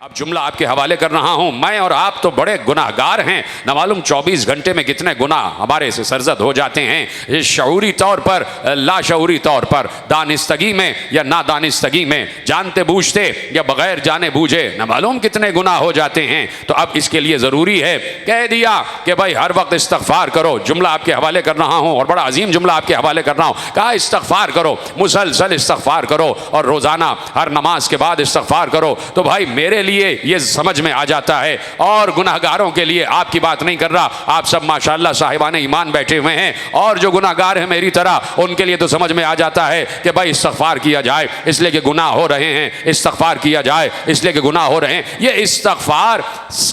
अब जुमला आपके हवाले कर रहा हूं। मैं और आप तो बड़े गुनाहगार हैं, न मालूम 24 घंटे में कितने गुनाह हमारे से सरजद हो जाते हैं, शऊरी तौर पर, लाशऊरी तौर पर, दानिस्तगी में या नादानिस्तगी में, जानते बूझते या बगैर जाने बूझे, न मालूम कितने गुनाह हो जाते हैं। तो अब इसके लिए ज़रूरी है, कह दिया कि भाई हर वक्त इस्तग़फ़ार करो। जुमला आपके हवाले कर रहा हूँ और बड़ा अजीम जुमला आपके हवाले कर रहा हूँ। कहा इस्तग़फ़ार करो, मुसलसल इस्तग़फ़ार करो और रोज़ाना हर नमाज के बाद इस्तग़फ़ार करो। तो भाई मेरे लिए ये समझ में आ जाता है, और गुनाहगारों के लिए आपकी बात नहीं कर रहा, आप सब माशाअल्लाह साहिबाने ईमान बैठे हुए हैं, और जो गुनाहगार हैं मेरी तरह, उनके लिए तो समझ में आ जाता है कि भाई इस्तग़फ़ार किया जाए इसलिए कि गुनाह हो रहे हैं, इस्तग़फ़ार किया जाए इसलिए कि गुनाह हो रहे हैं। ये इस्तग़फ़ार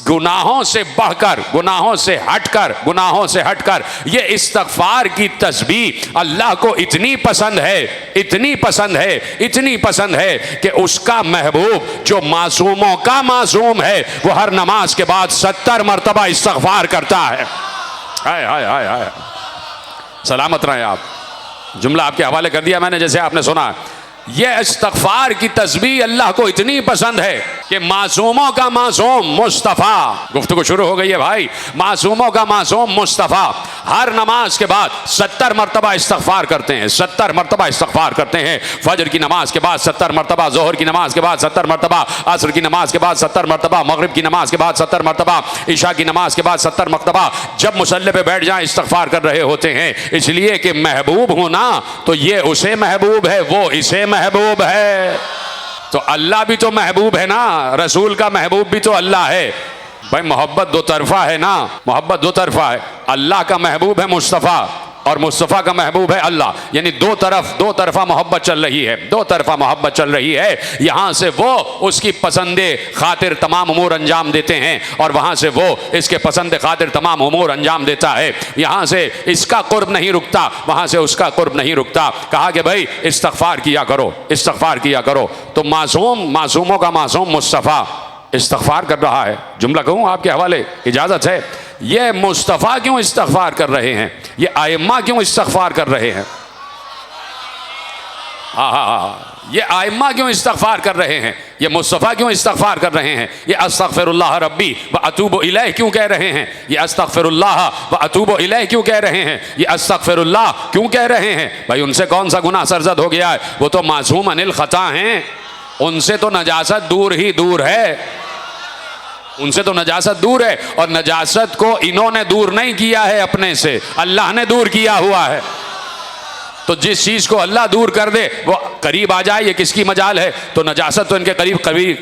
गुनाहों से बढ़कर, गुनाहों से हटकर, गुनाहों से हटकर, ये इस्तग़फ़ार की तस्बीह अल्लाह को इतनी पसंद है, इतनी पसंद है, इतनी पसंद है कि उसका महबूब जो मासूमों का मासूम है वो हर नमाज के बाद 70 मरतबा इस्तग़फ़ार करता है। हाय हाय हाय हाय, सलामत रहें आप। जुमला आपके हवाले कर दिया मैंने, जैसे आपने सुना। यह इस्तग़फ़ार की तस्बीह अल्लाह को इतनी पसंद है कि मासूमों का मासूम मुस्तफ़ा, गुफ्तगू शुरू हो गई है भाई, मासूमों का मासूम मुस्तफ़ा हर नमाज के बाद 70 मरतबा इस्तग़फ़ार करते हैं, 70 मरतबा इस्तग़फ़ार करते हैं। फजर की नमाज के बाद 70 मरतबा, ज़ोहर की नमाज के बाद 70 मरतबा, असर की नमाज के बाद 70 मरतबा, मगरिब की नमाज के बाद 70 मरतबा, इशा की नमाज के बाद 70 मरतबा। जब मुसल्ले पे बैठ जाएं इस्तग़फ़ार कर रहे होते हैं, इसलिए कि महबूब होना तो ये उसे महबूब है, वो इसे महबूब है। तो अल्लाह भी तो महबूब है ना, रसूल का महबूब भी तो अल्लाह है। भाई मोहब्बत दो तरफा है ना, मोहब्बत दो तरफा है। अल्लाह का महबूब है मुस्तफ़ा और मुस्तफ़ा का महबूब है अल्लाह, यानी दो तरफा मोहब्बत चल रही है, दो तरफा मोहब्बत चल रही है। यहाँ से वो उसकी पसंदे खातिर तमाम उमूर अंजाम देते हैं और वहाँ से वो इसके पसंद खातिर तमाम उमूर अंजाम देता है। यहाँ से इसका कुर्ब नहीं रुकता, वहाँ से उसका कुर्ब नहीं रुकता। कहा कि भाई इस्तग़फ़ार किया करो, इस्तग़फ़ार किया करो। तो मासूमों का मासूम मुस्तफ़ा इस्तग़फ़ार कर रहा है। जुमला कहूँ आपके हवाले, इजाज़त है? ये मुस्तफ़ा क्यों इस्तग़फ़ार कर रहे हैं, ये आइम्मा क्यों इस्तग़फ़ार कर रहे हैं? ये आइम्मा क्यों इस्तग़फ़ार कर रहे हैं, ये मुस्तफ़ा क्यों इस्तग़फ़ार कर रहे हैं? ये अस्तग़फ़िरुल्लाह रब्बी व अतूबु इलैह क्यों कह रहे हैं? ये अस्तग़फ़िरुल्लाह व अतूबु इलैह क्यों कह रहे हैं? ये अस्तग़फ़िरुल्लाह क्यों कह रहे हैं? भाई उनसे कौन सा गुनाह सरज़द हो गया है? वो तो मासूम अनिल ख़ता हैं, उनसे तो नजासत दूर ही दूर है, उनसे तो नजासत दूर है। और नजासत को इन्होंने दूर नहीं किया है अपने से, अल्लाह ने दूर किया हुआ है। तो जिस चीज़ को अल्लाह दूर कर दे वो करीब आ जाए, ये किसकी मजाल है? तो नजासत तो इनके करीब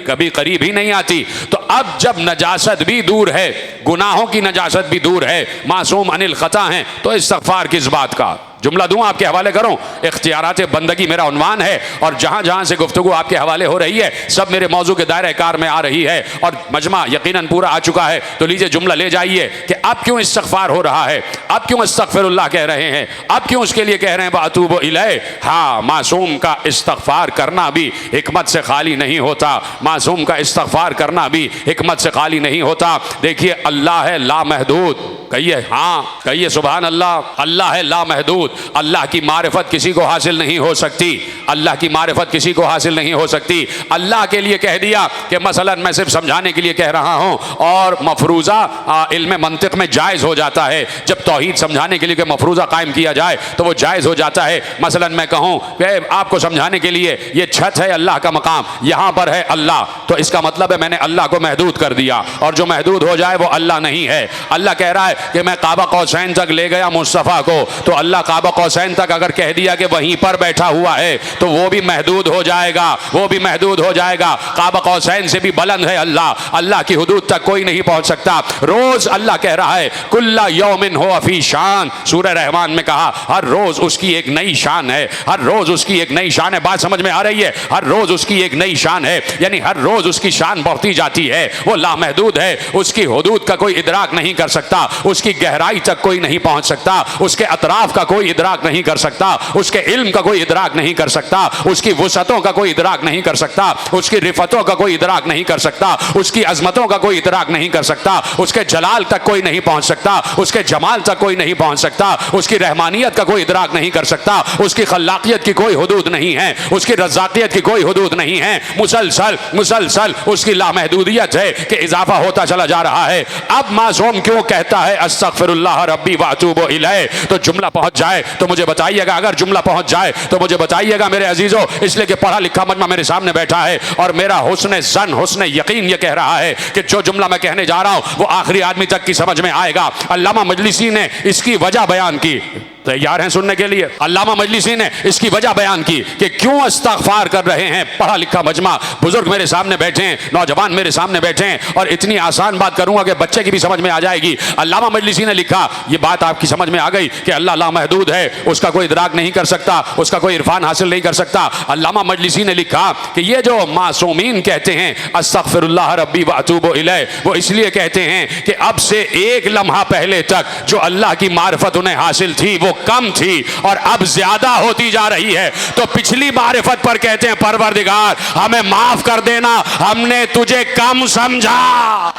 कभी करीब ही नहीं आती। तो अब जब नजासत भी दूर है, गुनाहों की नजासत भी दूर है, मासूम अनिल ख़ता हैं, तो इस्तग़फ़ार किस बात का? जुमला दूँ आपके हवाले करूँ? इख्तियारात बंदगी मेरा उन्वान है, और जहाँ जहाँ से गुफ्तगू आपके हवाले हो रही है सब मेरे मौजू के दायरे कार में आ रही है, और मजमा यकीनन पूरा आ चुका है। तो लीजिए जुमला ले जाइए कि अब क्यों इस्तग़फ़ार हो रहा है, अब क्यों अस्तग़फ़िरुल्लाह कह रहे हैं, अब क्यों उसके लिए कह रहे हैं अतूबु इलैह। हाँ, मासूम का इस्तग़फ़ार करना भी हिकमत से खाली नहीं होता, मासूम का इस्तग़फ़ार करना भी हिकमत से खाली नहीं होता। देखिए अल्लाह है लामहदूद, कहिए हाँ, कहिए सुभान अल्लाह। अल्लाह है लामहदूद, अल्लाह की मारिफत किसी को हासिल नहीं हो सकती, अल्लाह की मारिफत किसी को हासिल नहीं हो सकती। अल्लाह के लिए कह दिया कि मसलन मैं सिर्फ समझाने के लिए कह रहा हूँ, और मफरूज़ा इल्म मंतिक़ में जायज़ हो जाता है। जब तौहीद समझाने के लिए कि मफरूज़ा कायम किया जाए तो वो जायज़ हो जाता है। मसलन मैं कहूँ कि आपको समझाने के लिए ये छत है अल्लाह का मकाम, यहाँ पर है अल्लाह, तो इसका मतलब है मैंने अल्लाह को महदूद कर दिया, और जो महदूद हो जाए वो अल्लाह नहीं है। अल्लाह कह रहा है कि मैं काबा कौसैन तक ले गया मुस्तफ़ा को, तो अल्लाह काबा कौसैन तक अगर कह दिया कि वहीं पर बैठा हुआ है तो वो भी महदूद हो जाएगा, वो भी महदूद हो जाएगा। काबा कौसैन से भी बुलंद है अल्लाह, अल्लाह की हुदूद तक कोई नहीं पहुंच सकता। रोज अल्लाह कह रहा है कुल्ला यौमिन हो अफी शान, सूरह रहमान में कहा हर रोज उसकी एक नई शान है, हर रोज उसकी एक नई शान है। बात समझ में आ रही है? हर रोज उसकी एक नई शान है, यानी हर रोज उसकी शान बढ़ती जाती है। वो लामहदूद है, उसकी हुदूद का कोई इदराक नहीं कर सकता, उसकी गहराई तक कोई नहीं पहुंच सकता, उसके अतराफ का कोई इदराक नहीं कर सकता, उसके इल्म का कोई इदराक नहीं कर सकता, उसकी वसअतों का कोई इदराक नहीं कर सकता, उसकी रिफतों का कोई इदराक नहीं कर सकता, उसकी अजमतों का कोई इदराक नहीं कर सकता, उसके जलाल तक कोई नहीं पहुंच सकता, उसके जमाल तक कोई नहीं पहुंच सकता, उसकी रहमानियत का कोई इदराक नहीं कर सकता, उसकी खल्लाकियत की कोई हुदूद नहीं है, उसकी रज़ाकियत की कोई हुदूद नहीं है। मुसलसल मुसलसल उसकी लामहदूदियत है कि इजाफा होता चला जा रहा है। अब मासूम क्यों कहता है अस्तगफिरुल्लाह रब्बी व अतूबु इलैह? तो जुमला पहुंच जाए तो मुझे बताइएगा, अगर जुमला पहुंच जाए तो मुझे बताइएगा मेरे अजीजों, इसलिए कि पढ़ा लिखा मजमा मेरे सामने बैठा है और मेरा हुस्न ज़न हुस्न यकीन ये कह रहा है कि जो जुमला मैं कहने जा रहा हूं वो आखिरी आदमी तक की समझ में आएगा। अल्लामा मजलिसी ने इसकी वजह बयान की, तैयार हैं सुनने के लिए? अल्लामा मजलिसी ने इसकी वजह बयान की कि क्यों इस्तगफार कर रहे हैं पढ़ा लिखा मजमा, बुजुर्ग मेरे सामने बैठे हैं, नौजवान मेरे सामने बैठे हैं, और इतनी आसान बात करूंगा कि बच्चे की भी समझ में आ जाएगी। अल्लामा मजलिसी ने लिखा, ये बात आपकी समझ में आ गई कि अल्लाह लामहदूद है, उसका कोई इदराक नहीं कर सकता, उसका कोई इरफान हासिल नहीं कर सकता। अल्लामा मजलिसी ने लिखा कि ये जो मासूमीन कहते हैं अस्तगफिरुल्लाह रब्बी व अतूबु इलैह, वो इसलिए कहते हैं कि अब से एक लम्हा पहले तक जो अल्लाह की मारिफत उन्हें हासिल थी वो कम थी और अब ज्यादा होती जा रही है। तो पिछली मारिफत पर कहते हैं परवरदिगार हमें माफ कर देना, हमने तुझे कम समझा।